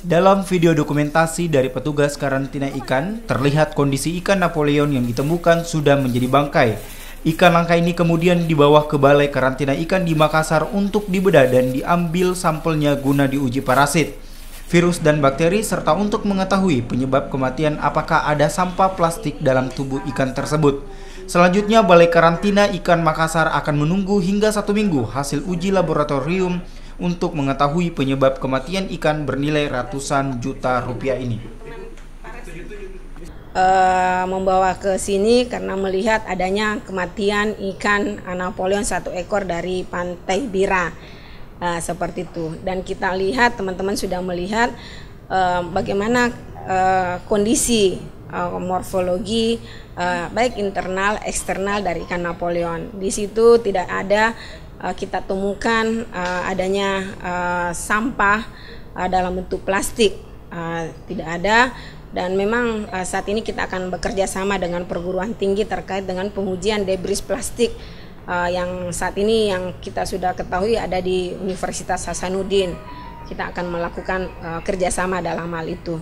Dalam video dokumentasi dari petugas karantina ikan, terlihat kondisi ikan Napoleon yang ditemukan sudah menjadi bangkai. Ikan langka ini kemudian dibawa ke Balai Karantina Ikan di Makassar untuk dibedah dan diambil sampelnya guna diuji parasit, virus dan bakteri, serta untuk mengetahui penyebab kematian apakah ada sampah plastik dalam tubuh ikan tersebut. Selanjutnya, Balai Karantina Ikan Makassar akan menunggu hingga 1 minggu hasil uji laboratorium untuk mengetahui penyebab kematian ikan bernilai ratusan juta rupiah ini. Membawa ke sini karena melihat adanya kematian ikan Napoleon 1 ekor dari Pantai Bira, seperti itu. Dan kita lihat, teman-teman sudah melihat bagaimana kondisi morfologi baik internal eksternal dari ikan Napoleon. Di situ tidak ada kita temukan adanya sampah dalam bentuk plastik, tidak ada. Dan memang saat ini kita akan bekerja sama dengan perguruan tinggi terkait dengan pengujian debris plastik yang saat ini yang kita sudah ketahui ada di Universitas Hasanuddin. Kita akan melakukan kerjasama dalam hal itu.